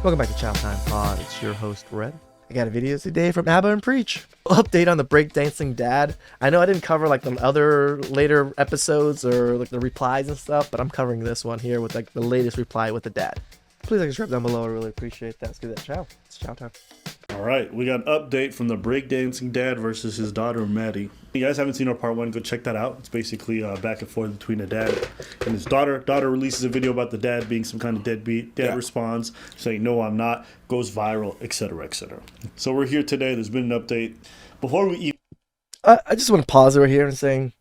Welcome back to TheChowTimePod. It's your host, Red. I got a video today from Abba and Preach. Update on the breakdancing dad. I know I didn't cover like the other later episodes or like the replies and stuff, but I'm covering this one here with like the latest reply with the dad. Please like subscribe down below. I really appreciate that. Let's give that chow. It's chow time. All right, we got an update from the breakdancing dad versus his daughter, Maddie. If you guys haven't seen our part one, go check that out. It's basically back and forth between the dad and his daughter. Daughter releases a video about the dad being some kind of deadbeat. Dad responds saying, "No, I'm not." Goes viral, etc., etc. So we're here today. There's been an update. Before we eat, I just want to pause over here and saying,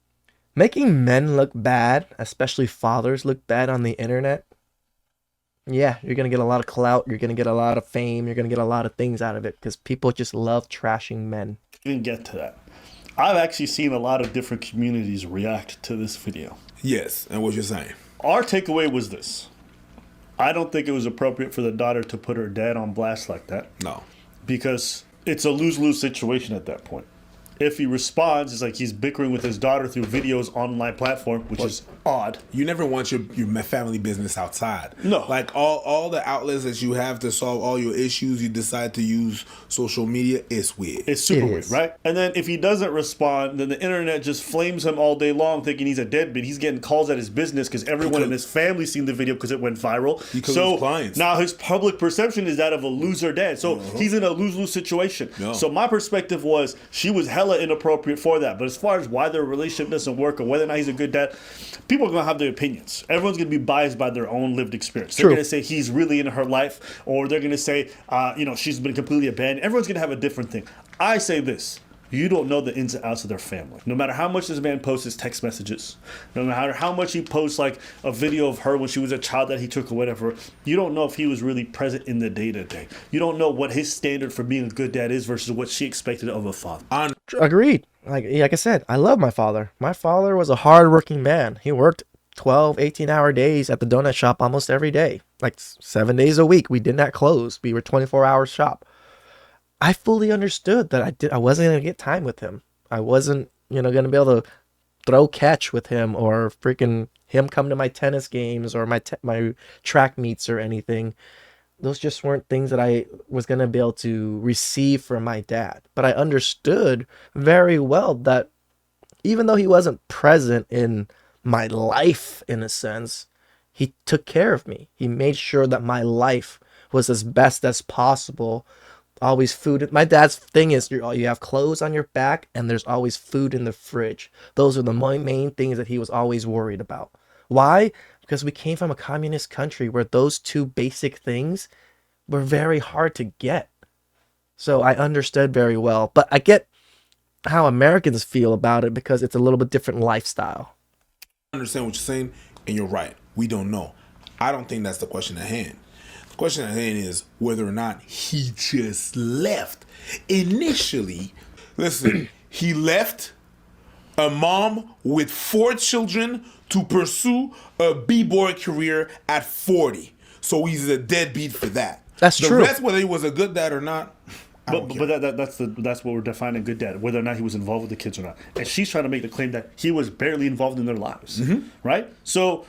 making men look bad, especially fathers look bad on the internet. Yeah, you're going to get a lot of clout. You're going to get a lot of fame. You're going to get a lot of things out of it because people just love trashing men. even get to that, I've actually seen a lot of different communities react to this video. Yes, and what you're saying. Our takeaway was this. I don't think it was appropriate for the daughter to put her dad on blast like that. No. Because it's a lose-lose situation at that point. If he responds, it's like he's bickering with his daughter through videos online platform, which is odd. You never want your family business outside. No. Like all the outlets that you have to solve all your issues, you decide to use social media. It's weird. It's super weird, right? And then if he doesn't respond, then the internet just flames him all day long thinking he's a deadbeat. He's getting calls at his business because everyone in his family seen the video because it went viral. So clients. Now his public perception is that of a loser dad. So he's in a lose-lose situation. No. So my perspective was she was hella inappropriate for that. But as far as why their relationship doesn't work or whether or not he's a good dad, people are going to have their opinions. Everyone's going to be biased by their own lived experience. They're going to say he's really in her life, or they're going to say, she's been completely abandoned. Everyone's going to have a different thing. I say this. You don't know the ins and outs of their family. No matter how much this man posts his text messages, no matter how much he posts like a video of her when she was a child that he took or whatever, you don't know if he was really present in the day-to-day. You don't know what his standard for being a good dad is versus what she expected of a father. Agreed. Like I said, I love my father. My father was a hard-working man. He worked 12, 18-hour days at the donut shop almost every day. Like 7 days a week. We did not close. We were 24-hour shop. I fully understood that I wasn't going to get time with him. I wasn't, going to be able to throw catch with him or freaking him come to my tennis games or my track meets or anything. Those just weren't things that I was going to be able to receive from my dad. But I understood very well that even though he wasn't present in my life, in a sense, he took care of me. He made sure that my life was as best as possible. Always food. My dad's thing is you have clothes on your back and there's always food in the fridge. Those are the main things that he was always worried about. Why? Because we came from a communist country where those two basic things were very hard to get. So I understood very well. But I get how Americans feel about it because it's a little bit different lifestyle. I understand what you're saying, and you're right. We don't know. I don't think that's the question at hand. The question at hand is whether or not he just left. Initially, listen, he left a mom with 4 children to pursue a b-boy career at 40. So he's a deadbeat for that. That's true. The rest, whether he was a good dad or not, that's what we're defining good dad, whether or not he was involved with the kids or not. And she's trying to make the claim that he was barely involved in their lives, right? So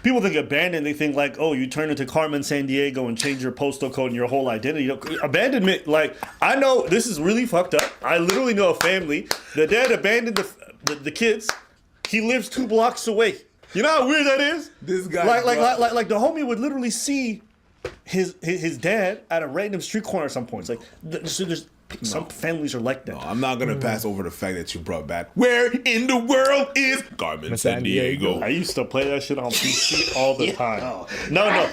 people think abandoned. They think like, oh, you turn into Carmen Sandiego and change your postal code and your whole identity. Abandonment, like, I know this is really fucked up. I literally know a family. The dad abandoned the kids. He lives 2 blocks away. You know how weird that is? This guy, like the homie would literally see his dad at a random street corner at some points. Like, there's some families are like that. No, I'm not gonna pass over the fact that you brought back Where in the World is Carmen Sandiego? I used to play that shit on PC all the time. No.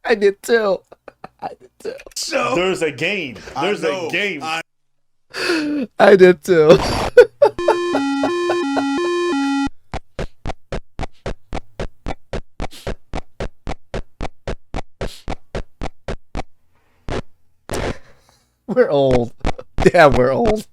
I did too. So, There's a game. There's a game. I did too. We're old. Damn, we're old.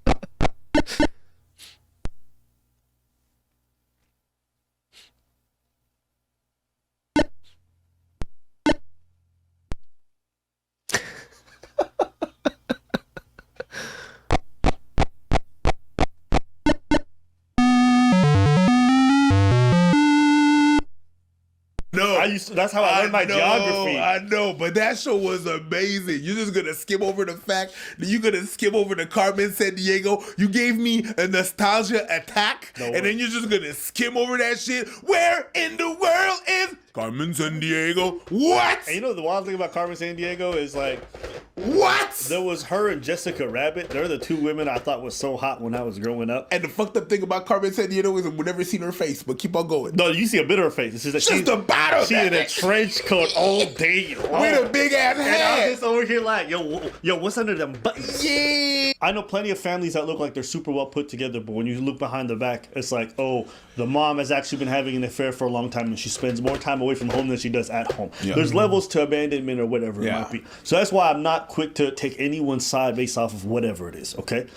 That's how I learned my geography. I know, but that show was amazing. You're just gonna skim over the fact that you're gonna skim over the Carmen Sandiego. You gave me a nostalgia attack, and then you're just gonna skim over that shit. Where in the world is Carmen Sandiego? What? And you know the wild thing about Carmen Sandiego is like, what? There was her and Jessica Rabbit. They're the two women I thought was so hot when I was growing up. And the fucked up thing about Carmen Sandiego is we've never seen her face, but keep on going. No, you see a bit of her face. It's just the bottom. She in a trench coat all day. With a big ass head. And I'm just over here like, yo, what's under them buttons? Yeah. I know plenty of families that look like they're super well put together, but when you look behind the back, it's like, oh, the mom has actually been having an affair for a long time and she spends more time away from home than she does at home. Yeah. There's levels to abandonment or whatever it might be. So that's why I'm not quick to take anyone's side based off of whatever it is, okay?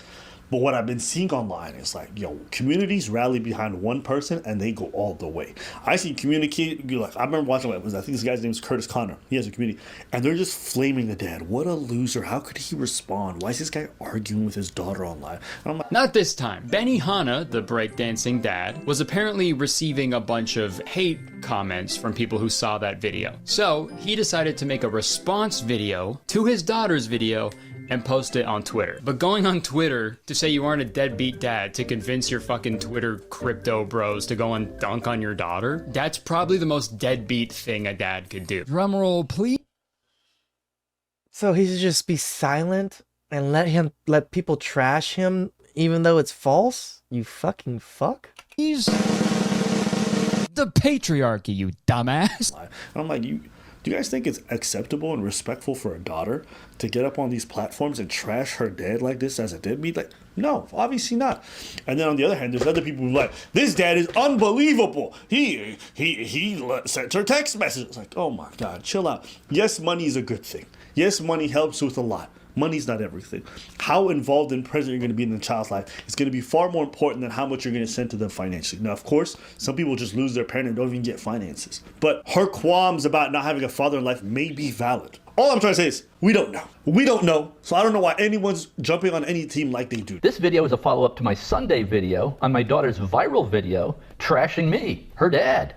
But what I've been seeing online is like, yo, communities rally behind one person and they go all the way. I see like I remember watching I think this guy's name is Curtis Connor. He has a community, and they're just flaming the dad. What a loser! How could he respond? Why is this guy arguing with his daughter online? And I'm like, not this time. Benny Hanna, the breakdancing dad, was apparently receiving a bunch of hate comments from people who saw that video. So he decided to make a response video to his daughter's video and post it on Twitter. But going on Twitter to say you aren't a deadbeat dad to convince your fucking Twitter crypto bros to go and dunk on your daughter, that's probably the most deadbeat thing a dad could do. Drumroll, please. So he should just be silent and let people trash him even though it's false? You fucking fuck? He's the patriarchy, you dumbass. And I'm like, do you guys think it's acceptable and respectful for a daughter to get up on these platforms and trash her dad like this as a deadbeat? Like, no, obviously not. And then on the other hand, there's other people who are like, this dad is unbelievable. He sent her text messages. Like, oh my God, chill out. Yes, money is a good thing. Yes, money helps with a lot. Money's not everything. How involved and present you're going to be in the child's life is going to be far more important than how much you're going to send to them financially. Now, of course, some people just lose their parent and don't even get finances. But her qualms about not having a father in life may be valid. All I'm trying to say is, we don't know. We don't know. So I don't know why anyone's jumping on any team like they do. This video is a follow-up to my Sunday video on my daughter's viral video, trashing me, her dad.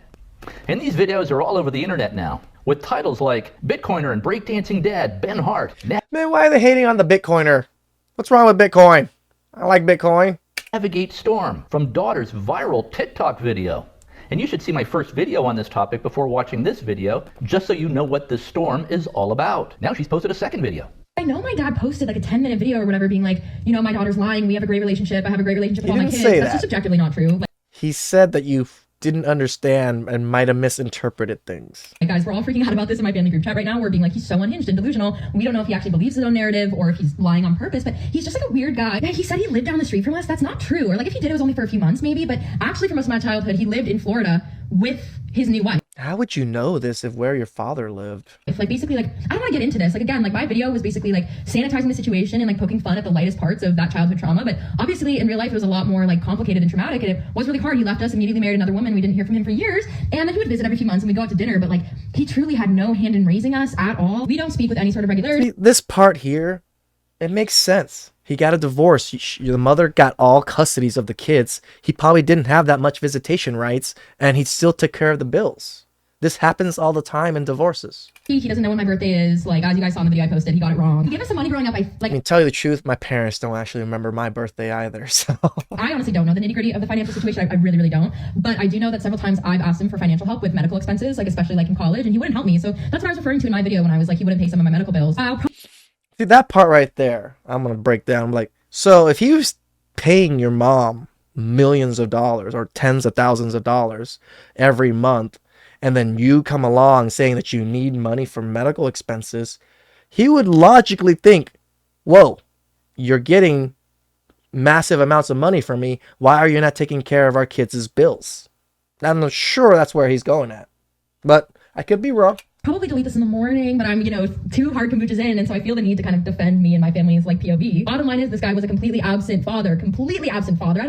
And these videos are all over the internet now, with titles like Bitcoiner and Breakdancing Dad, Ben Hart. Man, why are they hating on the Bitcoiner? What's wrong with Bitcoin? I like Bitcoin. Navigate Storm from daughter's viral TikTok video. And you should see my first video on this topic before watching this video, just so you know what this storm is all about. Now she's posted a second video. I know my dad posted like a 10-minute video or whatever being like, you know, my daughter's lying, we have a great relationship, I have a great relationship with all my kids. That's just objectively not true. He said that you didn't understand and might have misinterpreted things. Hey guys, we're all freaking out about this in my family group chat right now. We're being like, he's so unhinged and delusional. We don't know if he actually believes his own narrative or if he's lying on purpose, but he's just like a weird guy. Yeah, he said he lived down the street from us. That's not true. Or like if he did, it was only for a few months maybe, but actually for most of my childhood, he lived in Florida with his new wife. How would you know this if where your father lived? It's like basically like, I don't want to get into this. Like again, like my video was basically like sanitizing the situation and like poking fun at the lightest parts of that childhood trauma. But obviously in real life, it was a lot more like complicated and traumatic. And it was really hard. He left us, immediately married another woman. We didn't hear from him for years. And then he would visit every few months and we'd go out to dinner. But like he truly had no hand in raising us at all. We don't speak with any sort of regularity. See, this part here, it makes sense. He got a divorce. The mother got all custodies of the kids. He probably didn't have that much visitation rights and he still took care of the bills. This happens all the time in divorces. He doesn't know when my birthday is. Like, as you guys saw in the video I posted, he got it wrong. He gave us some money growing up. I mean, tell you the truth, my parents don't actually remember my birthday either, so. I honestly don't know the nitty-gritty of the financial situation. I really, really don't. But I do know that several times I've asked him for financial help with medical expenses, like especially like in college, and he wouldn't help me. So that's what I was referring to in my video when I was like, he wouldn't pay some of my medical bills. See, that part right there, I'm going to break down. Like, so if he was paying your mom millions of dollars or tens of thousands of dollars every month, and then you come along saying that you need money for medical expenses, he would logically think, whoa, you're getting massive amounts of money from me. Why are you not taking care of our kids' bills? I'm not sure that's where he's going at, but I could be wrong. Probably delete this in the morning, but I'm, you know, 2 hard kombuchas in, and so I feel the need to kind of defend me and my family's like POV. Bottom line is this guy was a completely absent father.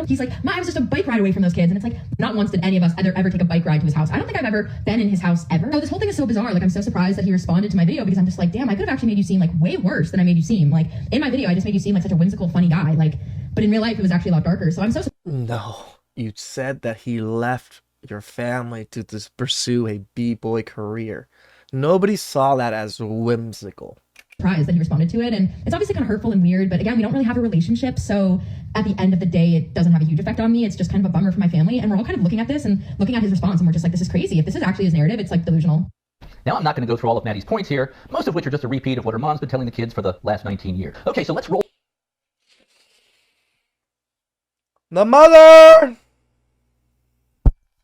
He's like, I was just a bike ride away from those kids, and it's like, not once did any of us ever take a bike ride to his house. I don't think I've ever been in his house ever. So this whole thing is so bizarre. Like, I'm so surprised that he responded to my video because I'm just like, damn, I could have actually made you seem like way worse than I made you seem. Like in my video, I just made you seem like such a whimsical, funny guy. Like, but in real life, it was actually a lot darker. So I'm so. No, you said that he left your family to just pursue a b-boy career. Nobody saw that as whimsical. Surprised that he responded to it, and it's obviously kind of hurtful and weird, but again, we don't really have a relationship, so at the end of the day, it doesn't have a huge effect on me. It's just kind of a bummer for my family, and we're all kind of looking at this and looking at his response, and we're just like, this is crazy. If this is actually his narrative, it's like delusional. Now, I'm not going to go through all of Maddie's points here, most of which are just a repeat of what her mom's been telling the kids for the last 19 years. Okay, so let's roll. The mother!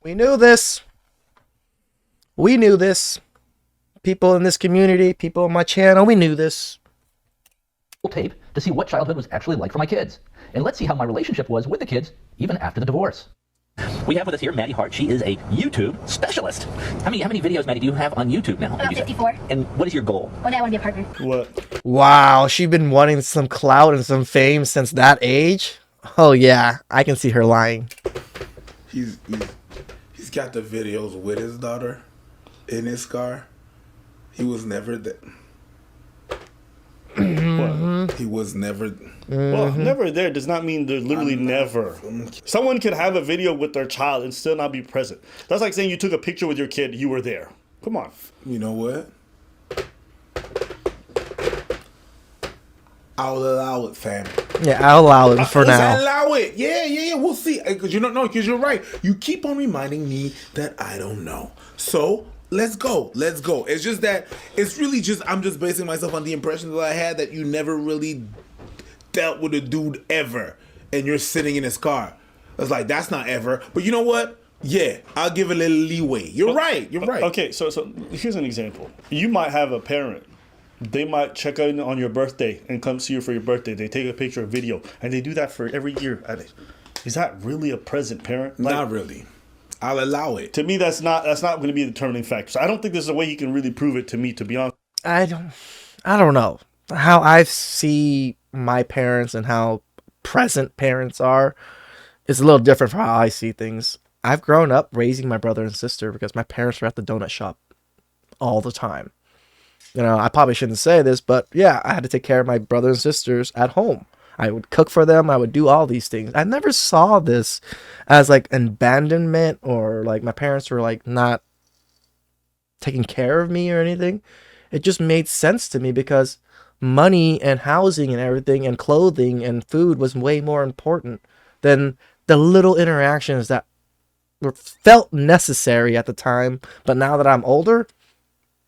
We knew this. We knew this. People in this community, people on my channel, we knew this. Tape to see what childhood was actually like for my kids. And let's see how my relationship was with the kids even after the divorce. We have with us here Maddie Hart. She is a YouTube specialist. How many videos, Maddie, do you have on YouTube now? About 54. And what is your goal? One day I want to be a partner. What? Wow, she's been wanting some clout and some fame since that age? Oh yeah, I can see her lying. He's got the videos with his daughter in his car. He was never there. He was never. Well, never there does not mean they're literally never. Someone could have a video with their child and still not be present. That's like saying you took a picture with your kid, you were there. Come on. You know what? I'll allow it, fam. Yeah, I'll allow it for now. I'll allow it. Yeah. We'll see. Because you don't know. Because you're right. You keep on reminding me that I don't know. So let's go. It's just that it's really just I'm just basing myself on the impression that I had that you never really dealt with a dude ever, and you're sitting in his car. It's like that's not ever. But you know what? Yeah, I'll give it a little leeway. You're right. Okay, so here's an example. You might have a parent. They might check in on your birthday and come see you for your birthday. They take a picture or video, and they do that for every year. Is that really a present parent? Like, not really. I'll allow it. To me, that's not going to be the determining factor. So I don't think there's a way you can really prove it to me, to be honest. I don't know. How I see my parents and how present parents are is a little different from how I see things. I've grown up raising my brother and sister because my parents were at the donut shop all the time. You know, I probably shouldn't say this, but yeah, I had to take care of my brothers and sisters at home. I would cook for them. I would do all these things. I never saw this as like an abandonment or like my parents were like not taking care of me or anything. It just made sense to me because money and housing and everything and clothing and food was way more important than the little interactions that were felt necessary at the time. But now that I'm older,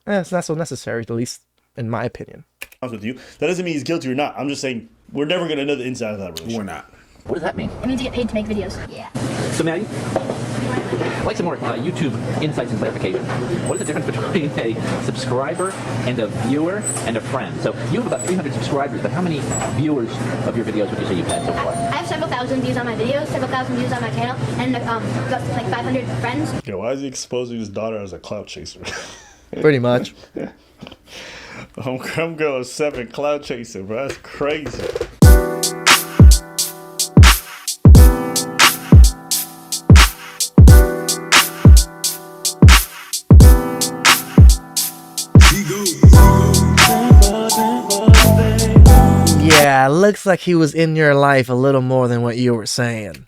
it's not so necessary, at least in my opinion. With you, that doesn't mean he's guilty or not. I'm just saying we're never going to know the inside of that relationship. We're not. What does that mean? It means you get paid to make videos. Yeah. So, Maddie, I'd like some more YouTube insights and clarification. What is the difference between a subscriber and a viewer and a friend? So, you have about 300 subscribers, but how many viewers of your videos would you say you've had so far? I have several thousand views on my videos, several thousand views on my channel, and got like 500 friends. Yeah, why is he exposing his daughter as a clout chaser? Pretty much. Homegirl girl 7 clout chaser, bro. That's crazy. Yeah, looks like he was in your life a little more than what you were saying.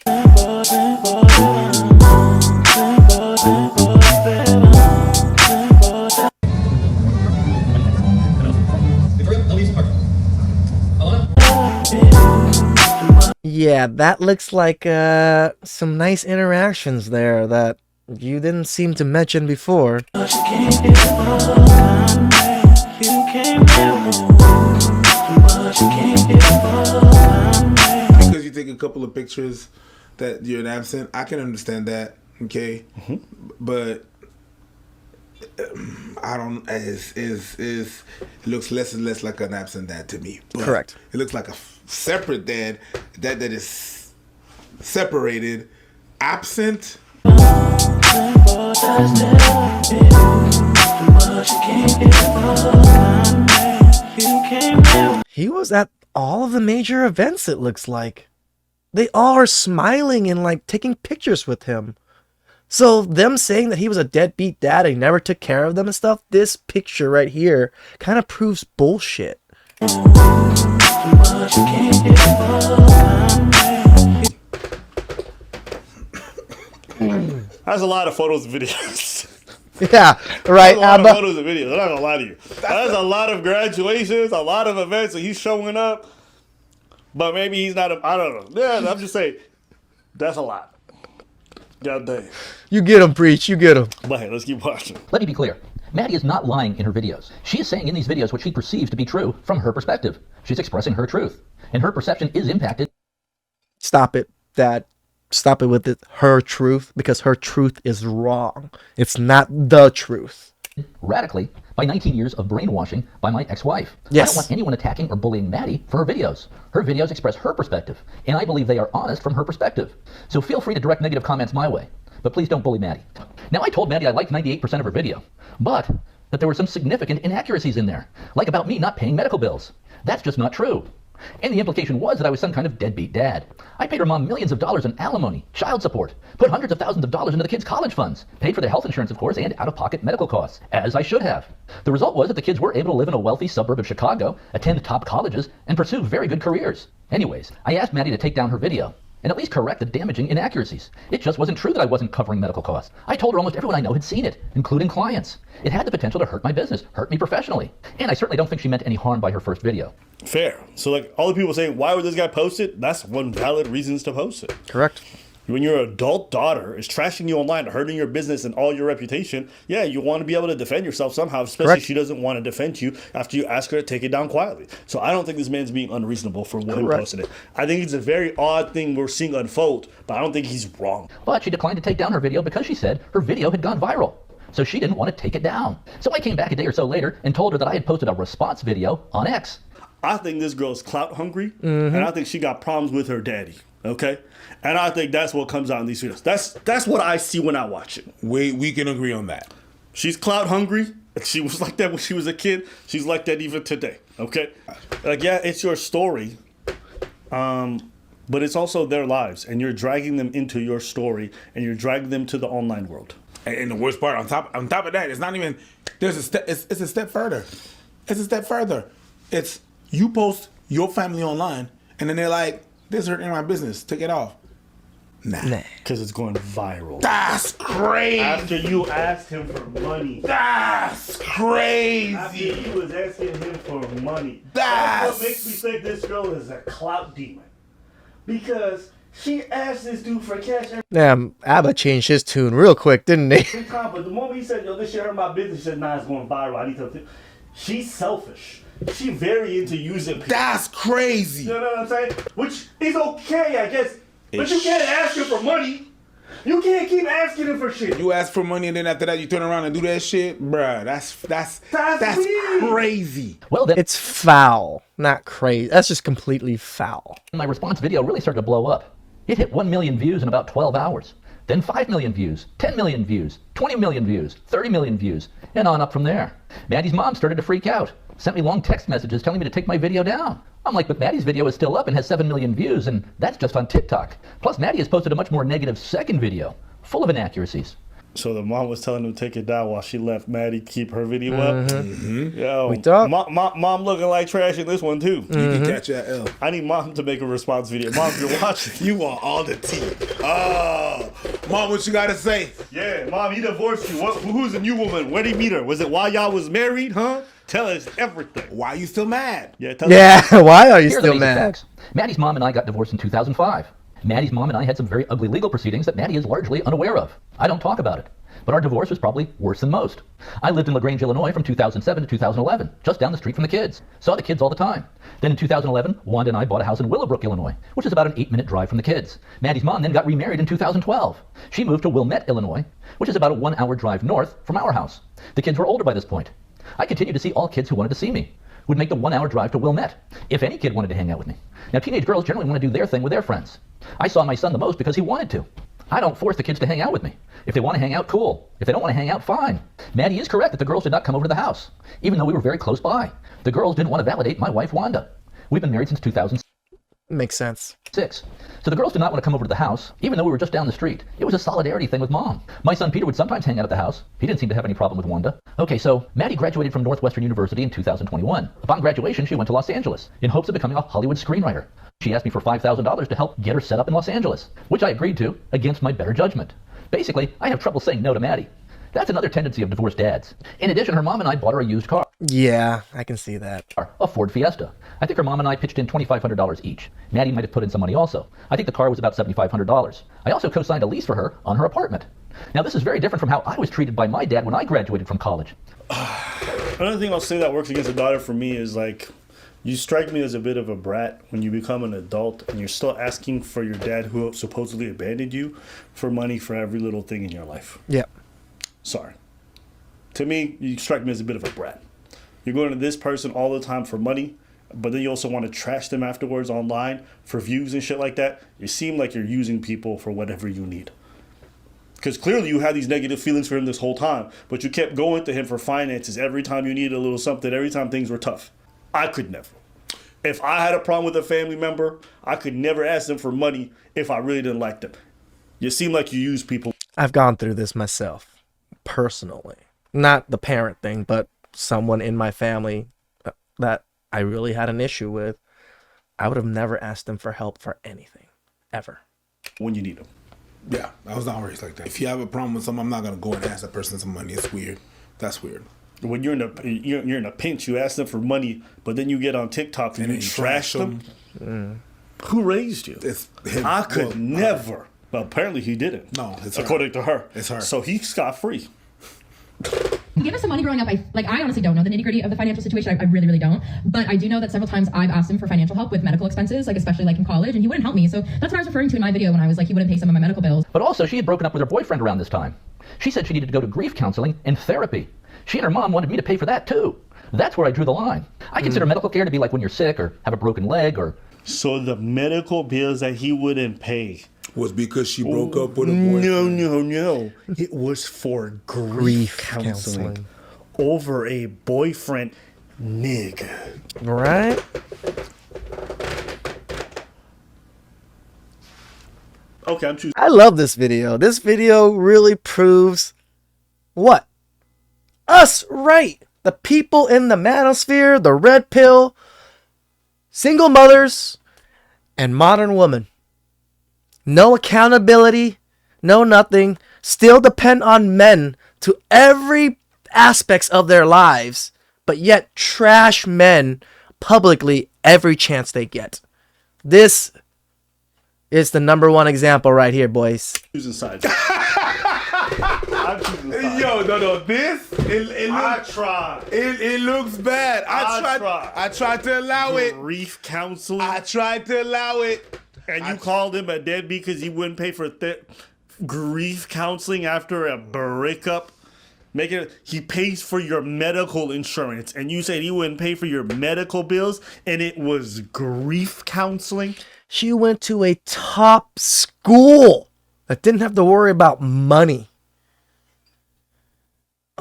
Yeah, that looks like some nice interactions there that you didn't seem to mention before. Because you take a couple of pictures that you're an absent, I can understand that, okay? Mm-hmm. But I don't. It looks less and less like an absent dad to me. But correct. It looks like a separate dad that is separated, absent. He was at all of the major events, it looks like. They all are smiling and like taking pictures with him. So them saying that he was a deadbeat dad and he never took care of them and stuff, this picture right here kind of proves bullshit. That's a lot of photos and videos. Yeah, right. That's a lot of Abba. photos and videos. I'm not gonna lie to you. That's a lot of graduations, a lot of events, and he's showing up. But maybe he's not. I don't know. Yeah, I'm just saying. That's a lot. God damn. You get him, Preach. You get him. But hey, let's keep watching. Let me be clear. Maddie is not lying in her videos. She is saying in these videos what she perceives to be true from her perspective. She's expressing her truth. And her perception is impacted. Stop it, Dad. Stop it with it. Her truth, because her truth is wrong. It's not the truth. Radically by 19 years of brainwashing by my ex-wife. Yes. I don't want anyone attacking or bullying Maddie for her videos. Her videos express her perspective, and I believe they are honest from her perspective. So feel free to direct negative comments my way, but please don't bully Maddie. Now, I told Maddie I liked 98% of her video, but that there were some significant inaccuracies in there, like about me not paying medical bills. That's just not true. And the implication was that I was some kind of deadbeat dad. I paid her mom millions of dollars in alimony, child support, put hundreds of thousands of dollars into the kids' college funds, paid for their health insurance, of course, and out-of-pocket medical costs, as I should have. The result was that the kids were able to live in a wealthy suburb of Chicago, attend top colleges, and pursue very good careers. Anyways, I asked Maddie to take down her video and at least correct the damaging inaccuracies. It just wasn't true that I wasn't covering medical costs. I told her almost everyone I know had seen it, including clients. It had the potential to hurt my business, hurt me professionally. And I certainly don't think she meant any harm by her first video. Fair. So, like, all the people saying, why would this guy post it? That's one valid reason to post it. Correct. When your adult daughter is trashing you online, hurting your business and all your reputation, yeah, you want to be able to defend yourself somehow, especially Correct. if she doesn't want to defend you after you ask her to take it down quietly. So I don't think this man's being unreasonable for him posting it. I think it's a very odd thing we're seeing unfold, but I don't think he's wrong. But she declined to take down her video because she said her video had gone viral. So she didn't want to take it down. So I came back a day or so later and told her that I had posted a response video on X. I think this girl's clout hungry, and I think she got problems with her daddy. Okay, and I think that's what comes out in these videos. That's what I see when I watch it. We can agree on that. She's clout hungry. She was like that when she was a kid. She's like that even today. Okay, like yeah, it's your story, but it's also their lives, and you're dragging them into your story, and you're dragging them to the online world. And the worst part, on top of that, it's not even. There's a step. It's a step further. It's a step further. It's you post your family online, and then they're like, "This hurting my business. Take it off." Nah. Because it's going viral. That's crazy. After you asked him for money. That's crazy. After you was asking him for money. That's what makes me think this girl is a clout demon. Because she asked this dude for cash Damn, Abba changed his tune real quick, didn't he? every time. But the moment he said, yo, this shit hurt my business, she said, nah, it's going viral. I need to. She's selfish. She very into using people. That's crazy. You know what I'm saying? Which is okay, I guess. But you can't ask him for money. You can't keep asking him for shit. You ask for money and then after that you turn around and do that shit, bruh. That's weird. crazy. Well, then It's foul, not crazy. That's just completely foul. my response video really started to blow up. It hit 1 million views in about 12 hours. Then 5 million views, 10 million views, 20 million views, 30 million views, and on up from there. Maddie's mom started to freak out. Sent me long text messages telling me to take my video down. I'm like, but Maddie's video is still up and has 7 million views, and that's just on TikTok. Plus, Maddie has posted a much more negative second video, full of inaccuracies. So the mom was telling him to take it down while she left Maddie keep her video up. Yo, We thought- mom looking like trash in this one too. You can catch that L. I need mom to make a response video. Mom, if you're watching. You want all the tea. Oh, mom, what you gotta say? Yeah, mom, he divorced you. Who's the new woman? Where did he meet her? Was it while y'all was married, huh? Tell us everything. Why you still mad? Yeah, tell us. Yeah, why are you Here are the still basic mad? facts. Maddie's mom and I got divorced in 2005. Maddie's mom and I had some very ugly legal proceedings that Maddie is largely unaware of. I don't talk about it. But our divorce was probably worse than most. I lived in LaGrange, Illinois from 2007 to 2011, just down the street from the kids. Saw the kids all the time. Then in 2011, Wanda and I bought a house in Willowbrook, Illinois, which is about an 8-minute drive from the kids. Maddie's mom then got remarried in 2012. She moved to Wilmette, Illinois, which is about a 1-hour drive north from our house. The kids were older by this point. I continued to see all kids who wanted to see me. Would make the 1-hour drive to Wilmette, if any kid wanted to hang out with me. Now, teenage girls generally want to do their thing with their friends. I saw my son the most because he wanted to. I don't force the kids to hang out with me. If they want to hang out, cool. If they don't want to hang out, fine. Maddie is correct that the girls did not come over to the house, even though we were very close by. The girls didn't want to validate my wife, Wanda. We've been married since 2006. Makes sense. So the girls did not want to come over to the house, even though we were just down the street. It was a solidarity thing with mom. My son Peter would sometimes hang out at the house. He didn't seem to have any problem with Wanda. Okay, so Maddie graduated from Northwestern University in 2021. Upon graduation, she went to Los Angeles in hopes of becoming a Hollywood screenwriter. She asked me for $5,000 to help get her set up in Los Angeles, which I agreed to against my better judgment. Basically, I have trouble saying no to Maddie. That's another tendency of divorced dads. In addition, her mom and I bought her a used car, Yeah, I can see that. a Ford Fiesta. I think her mom and I pitched in $2,500 each. Maddie might have put in some money also. I think the car was about $7,500. I also co-signed a lease for her on her apartment. Now, this is very different from how I was treated by my dad when I graduated from college. Another thing I'll say that works against a daughter for me is like, you strike me as a bit of a brat when you become an adult and you're still asking for your dad, who supposedly abandoned you, for money for every little thing in your life. Yeah. Sorry. To me, you strike me as a bit of a brat. You're going to this person all the time for money, but then you also want to trash them afterwards online for views and shit like that. You seem like you're using people for whatever you need. Because clearly you had these negative feelings for him this whole time, but you kept going to him for finances every time you needed a little something, every time things were tough. I could never. If I had a problem with a family member, I could never ask them for money if I really didn't like them. You seem like you use people. I've gone through this myself, personally. Not the parent thing, but someone in my family that I really had an issue with. I would have never asked them for help for anything, ever. When you need them. Yeah, I was not raised like that. If you have a problem with something, I'm not gonna go and ask that person some money. It's weird. That's weird. When you're in a pinch, you ask them for money, but then you get on TikTok and you trash them. Who raised you? It's him. I could never. Well, apparently he didn't. No, it's her. according to her. It's her. So he got free. He gave us some money growing up. I honestly don't know the nitty-gritty of the financial situation. I really, really don't. But I do know that several times I've asked him for financial help with medical expenses, like especially like in college, and he wouldn't help me. So that's what I was referring to in my video when I was like, he wouldn't pay some of my medical bills. But also, she had broken up with her boyfriend around this time. She said she needed to go to grief counseling and therapy. She and her mom wanted me to pay for that too. That's where I drew the line. I consider medical care to be like when you're sick or have a broken leg or... So the medical bills that he wouldn't pay was because she broke up with a boyfriend. No. It was for grief counseling over a boyfriend nigga. Right? Okay, I'm choosing. I love this video. This video really proves what? Us right. The people in the manosphere, the red pill, single mothers, and modern women. No accountability, no nothing. Still depend on men to every aspects of their lives, but yet trash men publicly every chance they get. This is the number one example right here, boys. Choosing sides. I'm choosing sides. Yo, no, this it looks bad. I tried to allow it. Grief counseling. I tried to allow it. And you called him a deadbeat because he wouldn't pay for grief counseling after a breakup. He pays for your medical insurance, and you said he wouldn't pay for your medical bills, and it was grief counseling. She went to a top school that didn't have to worry about money.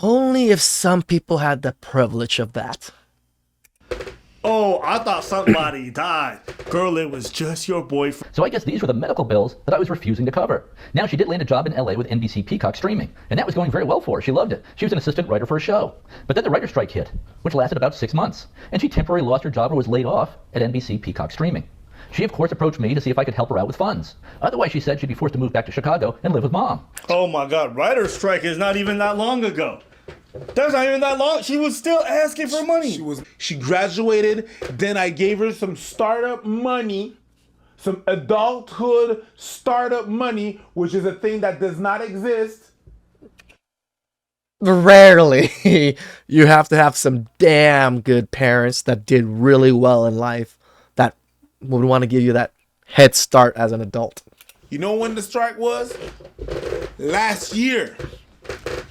Only if some people had the privilege of that. Oh, I thought somebody died. Girl, it was just your boyfriend. So I guess these were the medical bills that I was refusing to cover. Now she did land a job in LA with NBC Peacock streaming, and that was going very well for her. She loved it. She was an assistant writer for a show. But then the writer's strike hit, which lasted about 6 months, and she temporarily lost her job or was laid off at NBC Peacock streaming. She, of course, approached me to see if I could help her out with funds. Otherwise, she said she'd be forced to move back to Chicago and live with mom. Oh my God, writer's strike is not even that long ago. That's not even that long. She was still asking for money. She graduated. Then I gave her some startup money, some adulthood startup money, which is a thing that does not exist. Rarely. You have to have some damn good parents that did really well in life that would want to give you that head start as an adult. You know when the strike was? Last year.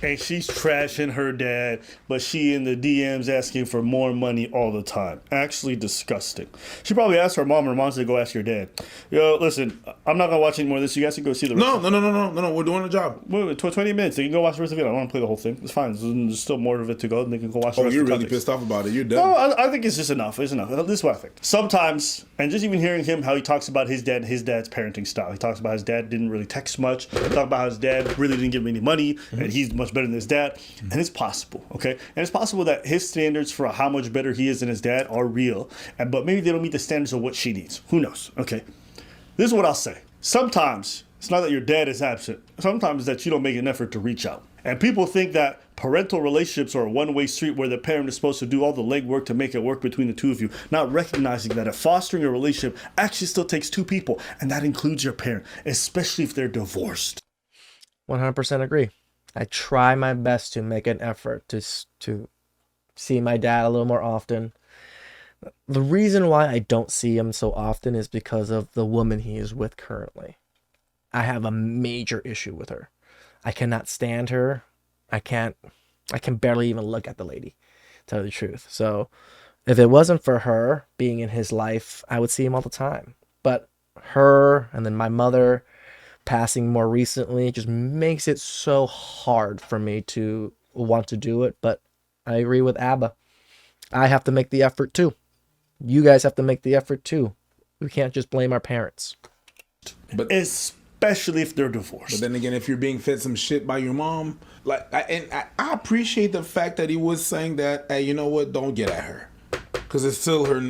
And she's trashing her dad, but she in the DMs asking for more money all the time. Actually disgusting. She probably asked her mom, and her mom said, go ask your dad. Yo, listen, I'm not going to watch any more of this. You guys can go see the rest. No. We're doing a job. Wait, 20 minutes. They can go watch the rest of it. I don't want to play the whole thing. It's fine. There's still more of it to go. And they can go watch the rest you're of the really context. pissed off about it. You're done. No, I think it's just enough. It's enough. This is what I think. Sometimes, and just even hearing him, how he talks about his dad and his dad's parenting style. He talks about his dad didn't really text much. He talks about how his dad really didn't give him any money, and he's much better than his dad. And it's possible, okay? And it's possible that his standards for how much better he is than his dad are real, but maybe they don't meet the standards of what she needs. Who knows, okay? This is what I'll say. Sometimes It's not that your dad is absent. Sometimes it's that you don't make an effort to reach out. And people think that parental relationships are a one-way street where the parent is supposed to do all the legwork to make it work between the two of you, not recognizing that fostering a relationship actually still takes two people, and that includes your parent, especially if they're divorced. 100% agree. I try my best to make an effort to see my dad a little more often. The reason why I don't see him so often is because of the woman he is with currently. I have a major issue with her. I cannot stand her. I can barely even look at the lady, to tell you the truth. So if it wasn't for her being in his life, I would see him all the time. But her and then my mother passing more recently just makes it so hard for me to want to do it. But I agree with Abba. I have to make the effort too. You guys have to make the effort too. We can't just blame our parents. But especially if they're divorced. But then again, if you're being fed some shit by your mom, I appreciate the fact that he was saying that, hey, you know what, don't get at her. Because it's still her,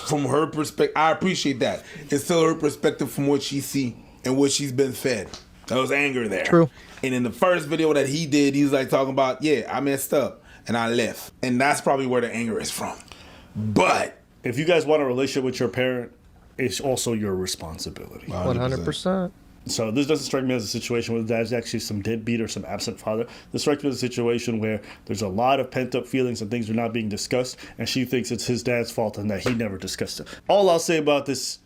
from her perspective, I appreciate that. It's still her perspective from what she see and what she's been fed. There was anger there. True. And in the first video that he did, he's like talking about, yeah, I messed up and I left. And that's probably where the anger is from. But if you guys want a relationship with your parent, it's also your responsibility. 100%. So this doesn't strike me as a situation where there's actually some deadbeat or some absent father. This strikes me as a situation where there's a lot of pent-up feelings and things are not being discussed, and she thinks it's his dad's fault and that he never discussed it. All I'll say about this,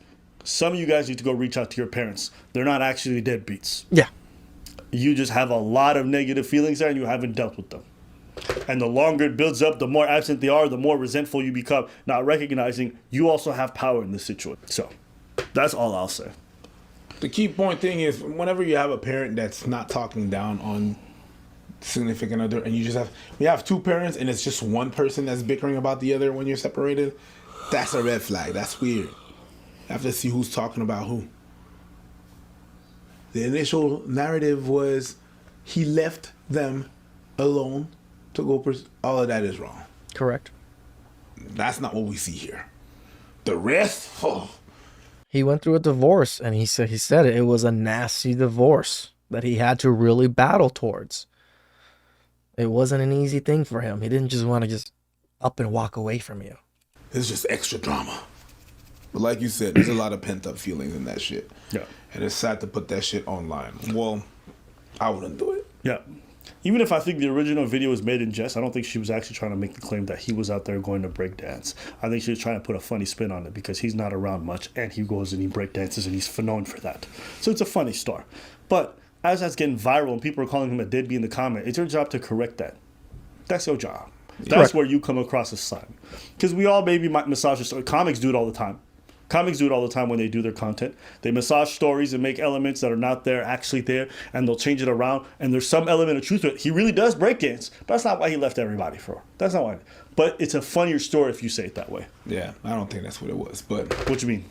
some of you guys need to go reach out to your parents. They're not actually deadbeats. Yeah. You just have a lot of negative feelings there and you haven't dealt with them. And the longer it builds up, the more absent they are, the more resentful you become, not recognizing you also have power in this situation. So that's all I'll say. the key point thing is whenever you have a parent that's not talking down on significant other, and we have two parents and it's just one person that's bickering about the other when you're separated, that's a red flag. That's weird. You have to see who's talking about who. The initial narrative was he left them alone to go all of that is wrong. Correct. That's not what we see here. The rest, He went through a divorce, and he said it was a nasty divorce that he had to really battle towards. It wasn't an easy thing for him. He didn't just want to just up and walk away from you. it's just extra drama. But like you said, there's a lot of pent-up feelings in that shit. Yeah. And it's sad to put that shit online. Well, I wouldn't do it. Yeah. Even if I think the original video was made in jest, I don't think she was actually trying to make the claim that he was out there going to break dance. I think she was trying to put a funny spin on it because he's not around much and he goes and he break dances and he's known for that. So it's a funny story. But as that's getting viral and people are calling him a deadbeat in the comment, it's your job to correct that. That's your job. That's Correct. where you come across as slime. Because we all maybe might massage the story. Comics do it all the time. Comics do it all the time when they do their content. They massage stories and make elements that are not there, actually there, and they'll change it around. And there's some element of truth to it. He really does break dance, but that's not why he left everybody for. That's not why. But it's a funnier story if you say it that way. Yeah, I don't think that's what it was. But What you mean?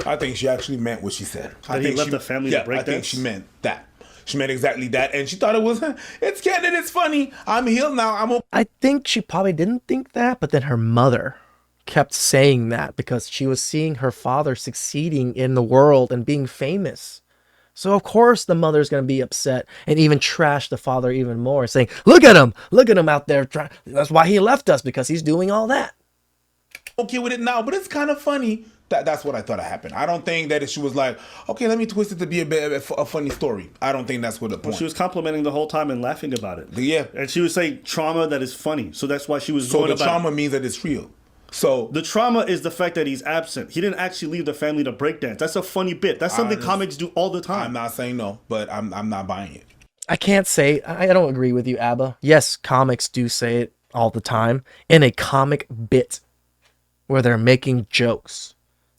I think she actually meant what she said. That he left the family to break I think dance? she meant that. She meant exactly that. And she thought it was, it's candid, it's funny. I'm healed now. I think she probably didn't think that, but then her mother kept saying that because she was seeing her father succeeding in the world and being famous. So of course the mother's going to be upset and even trash the father even more, saying, look at him out there. That's why he left us, because he's doing all that. Okay with it now, but it's kind of funny. That's what I thought happened. I don't think that she was like, okay, let me twist it to be a funny story. I don't think that's what the point. She was complimenting the whole time and laughing about it. Yeah. And she was saying trauma that is funny. So that's why she was So going the about trauma means that it's real. So the trauma is the fact that he's absent. He didn't actually leave the family to break dance. That's a funny bit. That's something comics do all the time. I'm not saying no, but I'm not buying it. I can't say, I don't agree with you, Abba. Yes, comics do say it all the time in a comic bit where they're making jokes.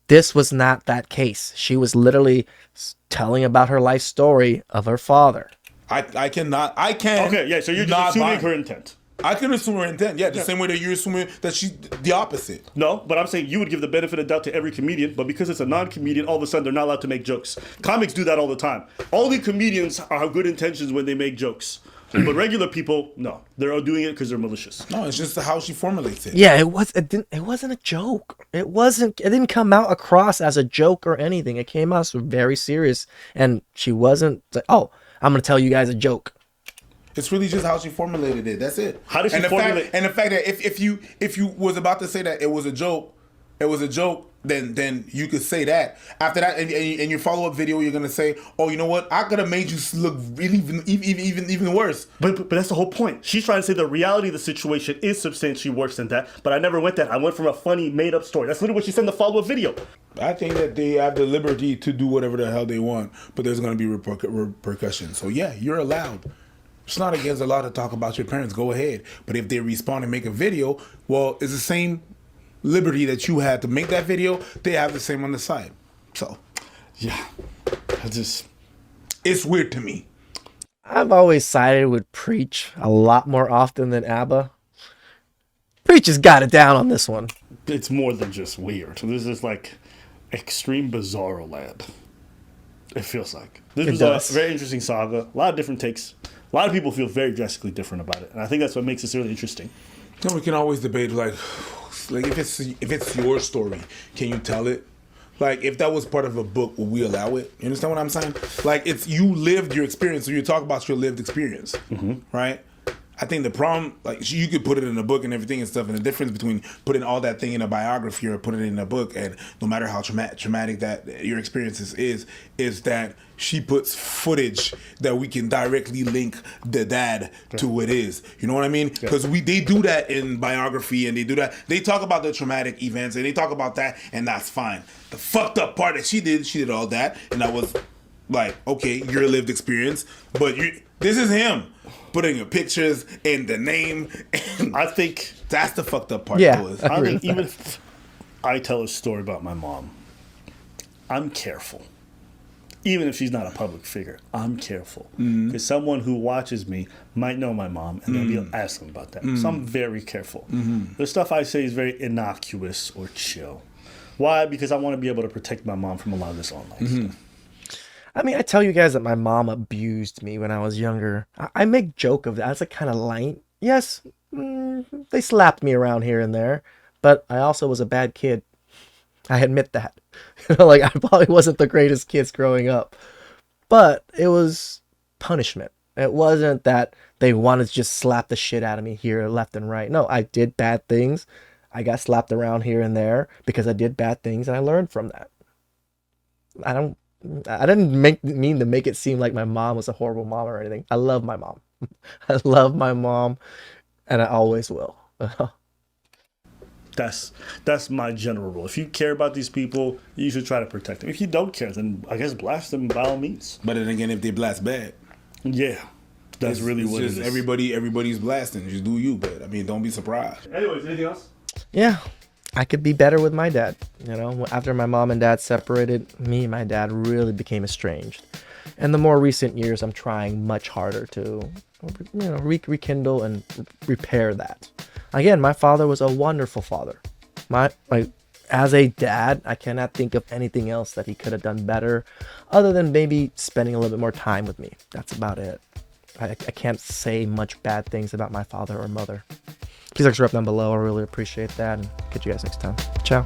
This was not that case. She was literally telling about her life story of her father. I can. Okay, yeah, so you're just not assuming buy her it. intent. I can assume her intent. Yeah, the same way that you're assuming that she's the opposite. No, but I'm saying you would give the benefit of doubt to every comedian, but because it's a non-comedian, all of a sudden they're not allowed to make jokes. Comics do that all the time. All the comedians have good intentions when they make jokes. But regular people, no, they're all doing it because they're malicious. No, it's just how she formulates it. Yeah, it wasn't a joke. It didn't come out across as a joke or anything. It came out very serious, and she wasn't like, oh, I'm gonna tell you guys a joke. It's really just how she formulated it. That's it. How did she formulate? And the fact that if you was about to say that it was a joke, then you could say that. After that, in your follow up video, you're gonna say, "Oh, you know what? I could have made you look really even worse." But that's the whole point. She's trying to say the reality of the situation is substantially worse than that. But I never went that. I went from a funny made up story. That's literally what she said in the follow up video. I think that they have the liberty to do whatever the hell they want, but there's gonna be repercussions. So yeah, you're allowed. It's not against the law to talk about your parents. Go ahead. But if they respond and make a video, well, it's the same liberty that you had to make that video. They have the same on the side. So, yeah, it's weird to me. I've always sided with Preach a lot more often than ABBA. Preach has got it down on this one. It's more than just weird. This is like extreme bizarro land. It feels like. This was a very interesting saga. A lot of different takes. A lot of people feel very drastically different about it. And I think that's what makes this really interesting. No, we can always debate like if it's your story, can you tell it? Like if that was part of a book, would we allow it? You understand what I'm saying? Like it's you lived your experience, so you talk about your lived experience, right? I think the problem, like you could put it in a book and everything and stuff, and the difference between putting all that thing in a biography or putting it in a book, and no matter how traumatic that your experiences is that she puts footage that we can directly link the dad to what is. You know what I mean? Because they do that in biography, and they do that. They talk about the traumatic events, and they talk about that, and that's fine. The fucked up part that she did all that, and that was like, okay, your lived experience, but this is him. Putting your pictures and the name, and I think that's the fucked up part. Yeah, I think even if I tell a story about my mom, I'm careful. Even if she's not a public figure, I'm careful because someone who watches me might know my mom and they'll be asking about that. So I'm very careful. The stuff I say is very innocuous or chill. Why? Because I want to be able to protect my mom from a lot of this online stuff. I mean, I tell you guys that my mom abused me when I was younger. I make joke of that. It's like kind of light. Yes, they slapped me around here and there, but I also was a bad kid. I admit that. Like I probably wasn't the greatest kids growing up, but it was punishment. It wasn't that they wanted to just slap the shit out of me here, left and right. No, I did bad things. I got slapped around here and there because I did bad things, and I learned from that. I didn't mean to make it seem like my mom was a horrible mom or anything. I love my mom. I love my mom, and I always will. That's my general rule. If you care about these people, you should try to protect them. If you don't care, then I guess blast them by all means. But then again, if they blast bad, yeah, that's really what it is. Everybody's blasting. Just do you, but I mean, don't be surprised. Anyways, anything else? Yeah, I could be better with my dad. You know, after my mom and dad separated, me and my dad really became estranged. And the more recent years, I'm trying much harder to, rekindle and repair that. Again, my father was a wonderful father. As a dad, I cannot think of anything else that he could have done better, other than maybe spending a little bit more time with me. That's about it. I can't say much bad things about my father or mother. Please subscribe down below. I really appreciate that. And catch you guys next time. Ciao.